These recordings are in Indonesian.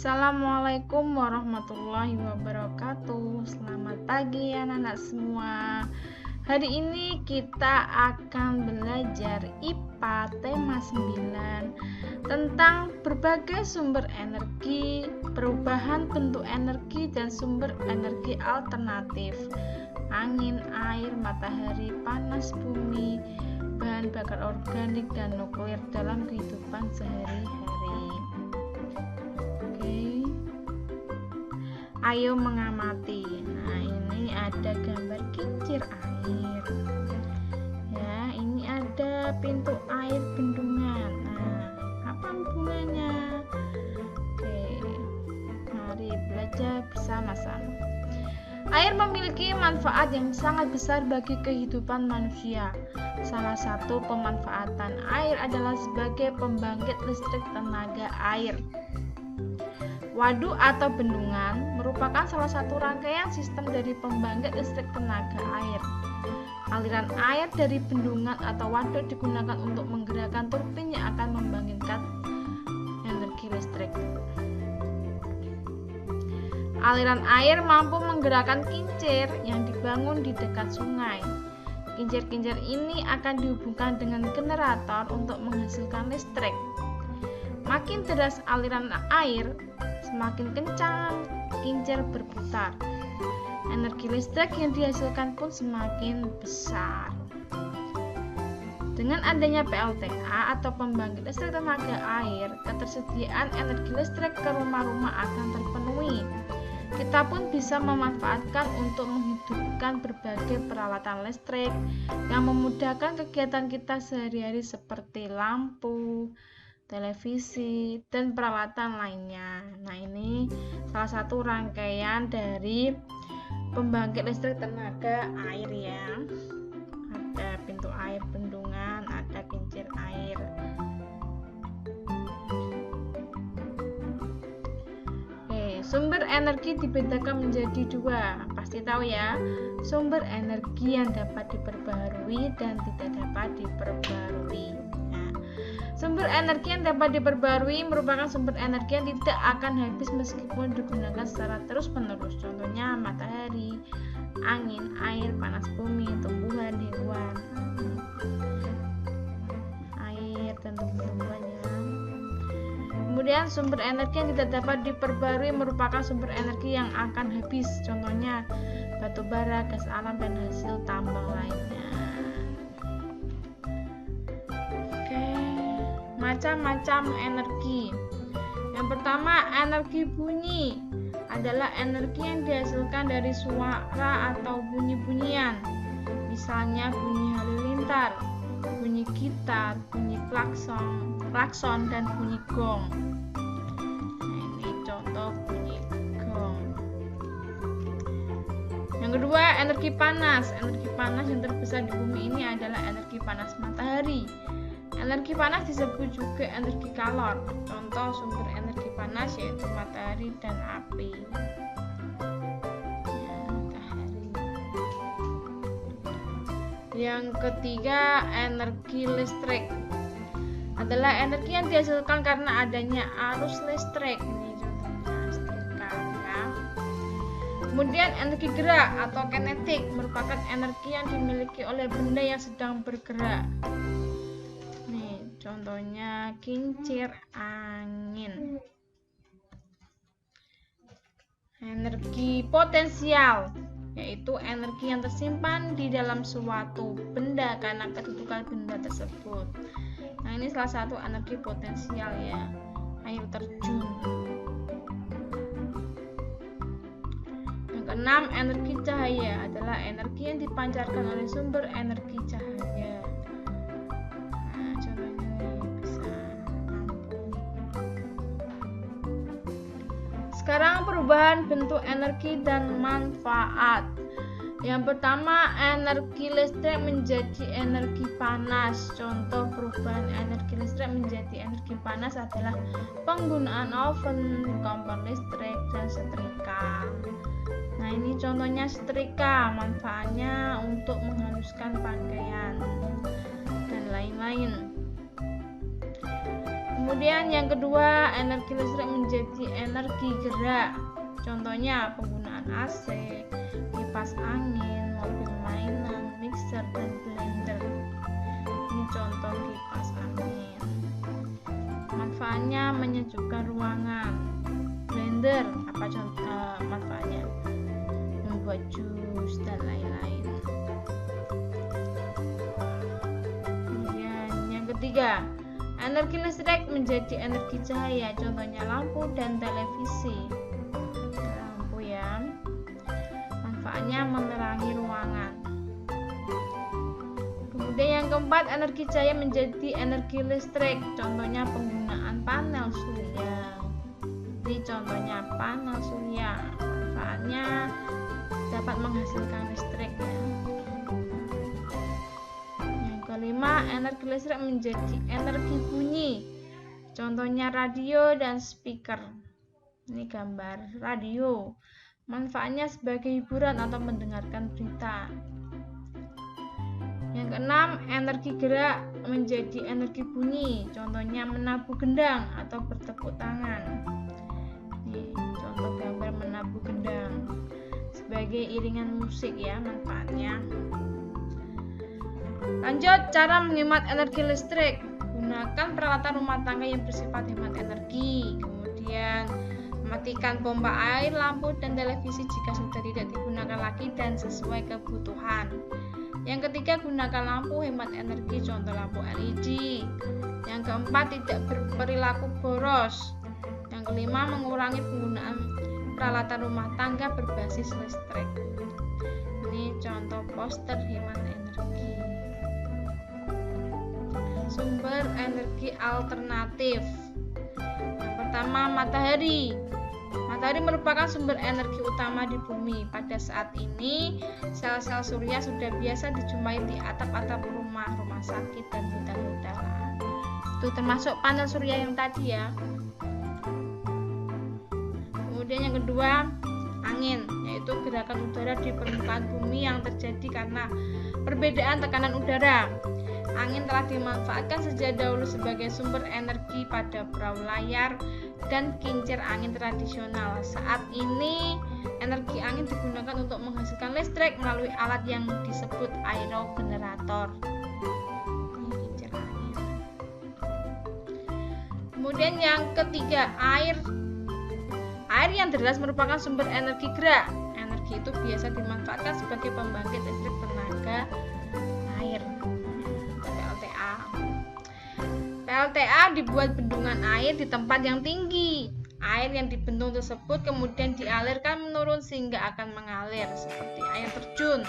Assalamualaikum warahmatullahi wabarakatuh. Selamat pagi anak-anak semua. Hari ini kita akan belajar IPA tema 9 tentang berbagai sumber energi, perubahan bentuk energi dan sumber energi alternatif, angin, air, matahari, panas bumi, bahan bakar organik dan nuklir dalam kehidupan sehari-hari. Ayo mengamati. Nah, ini ada gambar kincir air. Ya, ini ada pintu air bendungan. Nah, apa hubungannya? Oke, mari belajar bersama-sama. Air memiliki manfaat yang sangat besar bagi kehidupan manusia. Salah satu pemanfaatan air adalah sebagai pembangkit listrik tenaga air. Waduk atau bendungan merupakan salah satu rangkaian sistem dari pembangkit listrik tenaga air. Aliran air dari bendungan atau waduk digunakan untuk menggerakkan turbin yang akan membangkitkan energi listrik. Aliran air mampu menggerakkan kincir yang dibangun di dekat sungai. Kincir-kincir ini akan dihubungkan dengan generator untuk menghasilkan listrik. Makin deras aliran air, semakin kencang kincir berputar. Energi listrik yang dihasilkan pun semakin besar. Dengan adanya PLTA atau pembangkit listrik tenaga air, ketersediaan energi listrik ke rumah-rumah akan terpenuhi. Kita pun bisa memanfaatkan untuk menghidupkan berbagai peralatan listrik yang memudahkan kegiatan kita sehari-hari seperti lampu, televisi, dan peralatan lainnya. Nah, ini salah satu rangkaian dari pembangkit listrik tenaga air ya. Ada pintu air bendungan, ada kincir air. Sumber energi dibedakan menjadi dua. Pasti tahu ya, sumber energi yang dapat diperbaharui dan tidak dapat diperbaharui. Sumber energi yang dapat diperbarui merupakan sumber energi yang tidak akan habis meskipun digunakan secara terus-menerus. Contohnya matahari, angin, air, panas bumi, tumbuhan, hewan, air dan tumbuh-tumbuhannya. Kemudian sumber energi yang tidak dapat diperbarui merupakan sumber energi yang akan habis. Contohnya batu bara, gas alam, dan hasil tambang lainnya. Macam-macam energi. Yang pertama, energi bunyi adalah energi yang dihasilkan dari suara atau bunyi-bunyian. Misalnya bunyi halilintar, bunyi gitar, bunyi klakson dan bunyi gong. Nah, ini contoh bunyi gong. Yang kedua, energi panas. Energi panas yang terbesar di bumi ini adalah energi panas matahari. Energi panas disebut juga energi kalor. Contoh sumber energi panas yaitu matahari dan api. Yang ketiga, energi listrik adalah energi yang dihasilkan karena adanya arus listrik. Ini contohnya setrika ya. Kemudian energi gerak atau kinetik merupakan energi yang dimiliki oleh benda yang sedang bergerak. Contohnya kincir angin. Energi potensial yaitu energi yang tersimpan di dalam suatu benda karena kedudukan benda tersebut. Nah, ini salah satu energi potensial ya, air terjun. Yang keenam, energi cahaya adalah energi yang dipancarkan oleh sumber energi cahaya. Sekarang perubahan bentuk energi dan manfaat. Yang pertama, energi listrik menjadi energi panas. Contoh perubahan energi listrik menjadi energi panas adalah penggunaan oven, kompor listrik, dan setrika. Nah, ini contohnya setrika. Manfaatnya untuk menghaluskan pakaian dan lain-lain. Kemudian yang kedua, energi listrik menjadi energi gerak. Contohnya penggunaan AC, kipas angin, mobil mainan, mixer, dan blender. Ini contoh kipas angin. Manfaatnya menyejukkan ruangan. Blender, apa contoh manfaatnya? Membuat jus dan lain-lain. Kemudian yang ketiga, energi listrik menjadi energi cahaya. Contohnya lampu dan televisi. Lampu ya. Manfaatnya menerangi ruangan. Kemudian yang keempat, energi cahaya menjadi energi listrik. Contohnya penggunaan panel surya. Ini contohnya panel surya. Manfaatnya dapat menghasilkan listrik ya. Yang kelima, energi listrik menjadi energi bunyi. Contohnya radio dan speaker. Ini gambar radio. Manfaatnya sebagai hiburan atau mendengarkan berita. Yang keenam, energi gerak menjadi energi bunyi. Contohnya menabuh gendang atau bertepuk tangan. Nih, contoh gambar menabuh gendang. Sebagai iringan musik ya manfaatnya. Lanjut, cara menghemat energi listrik. Gunakan peralatan rumah tangga yang bersifat hemat energi. Kemudian matikan pompa air, lampu, dan televisi jika sudah tidak digunakan lagi dan sesuai kebutuhan. Yang ketiga, gunakan lampu hemat energi, contoh lampu LED. Yang keempat, tidak berperilaku boros. Yang kelima, mengurangi penggunaan peralatan rumah tangga berbasis listrik. Ini contoh poster hemat energi. Sumber energi alternatif. Yang pertama, matahari. Matahari merupakan sumber energi utama di bumi. Pada saat ini, sel-sel surya sudah biasa dijumpai di atap-atap rumah, rumah sakit, dan hotel-hotel. Itu termasuk panel surya yang tadi ya. Kemudian yang kedua, angin, yaitu gerakan udara di permukaan bumi yang terjadi karena perbedaan tekanan udara. Angin telah dimanfaatkan sejak dahulu sebagai sumber energi pada perahu layar dan kincir angin tradisional. Saat ini, energi angin digunakan untuk menghasilkan listrik melalui alat yang disebut aerogenerator. Ini kincir angin. Kemudian yang ketiga, air. Air yang deras merupakan sumber energi gerak. Energi itu biasa dimanfaatkan sebagai pembangkit listrik tenaga air. PLTA dibuat bendungan air di tempat yang tinggi. Air yang dibendung tersebut kemudian dialirkan menurun sehingga akan mengalir seperti air terjun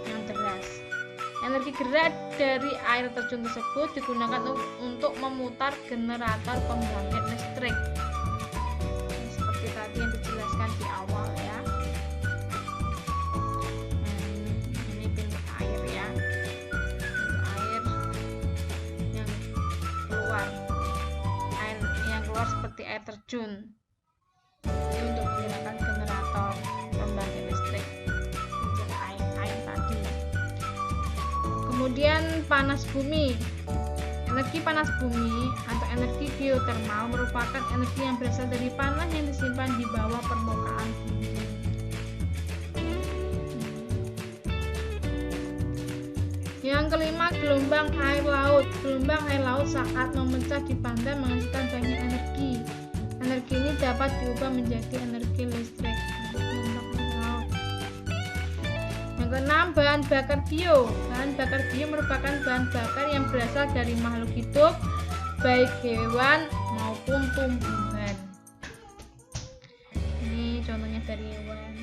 yang deras. Energi gerak dari air terjun tersebut digunakan untuk memutar generator pembangkit listrik. Seperti tadi yang dijelaskan di awal ya. Ini pintu air ya. Yang keluar seperti air terjun. Ini untuk menggunakan generator pembangkit listrik air tadi. Kemudian panas bumi. Energi panas bumi atau energi geotermal merupakan energi yang berasal dari panas yang disimpan di bawah permukaan bumi. Yang kelima, gelombang air laut. Gelombang air laut saat memecah di pantai menghasilkan banyak energi. Energi ini dapat diubah menjadi energi listrik. Gelombang air laut. Yang keenam, bahan bakar bio. Bahan bakar bio merupakan bahan bakar yang berasal dari makhluk hidup, baik hewan maupun tumbuhan. Ini contohnya dari hewan.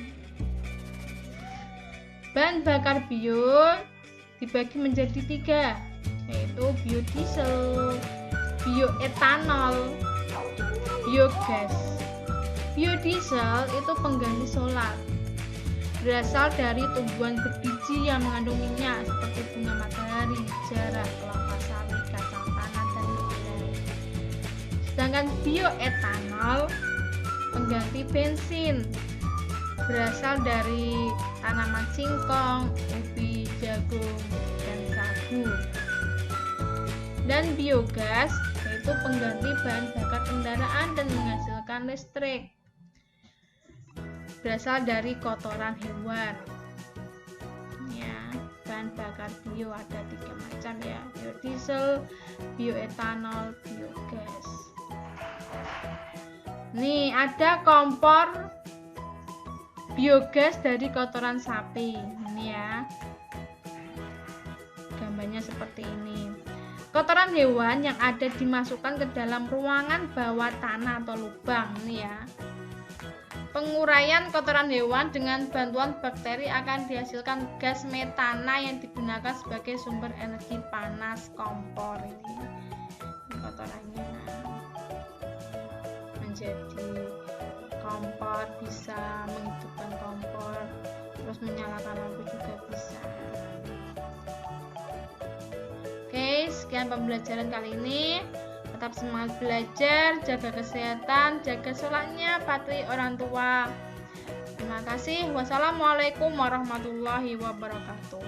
Bahan bakar bio dibagi menjadi 3, yaitu biodiesel, bioetanol, biogas. Biodiesel itu pengganti solar, berasal dari tumbuhan berbiji yang mengandung minyak seperti bunga matahari, jarak, kelapa sawit, kacang tanah, dan lain-lain. Sedangkan bioetanol pengganti bensin, berasal dari tanaman singkong, ubi, jagung, dan sagu. Dan biogas yaitu pengganti bahan bakar kendaraan dan menghasilkan listrik. Berasal dari kotoran hewan. Ya, bahan bakar bio ada 3 macam ya, biodiesel, bioetanol, biogas. Nih, ada kompor biogas dari kotoran sapi. Ini ya. Gambarnya seperti ini. Kotoran hewan yang ada dimasukkan ke dalam ruangan bawah tanah atau lubang. Ini ya. Penguraian kotoran hewan dengan bantuan bakteri akan dihasilkan gas metana yang digunakan sebagai sumber energi panas kompor. Ini kotorannya menjadi kompor, bisa menghidupkan kompor, terus menyalakan lampu juga bisa. Oke, sekian pembelajaran kali ini. Tetap semangat belajar, jaga kesehatan, jaga sholatnya, patuhi orang tua. Terima kasih. Wassalamualaikum warahmatullahi wabarakatuh.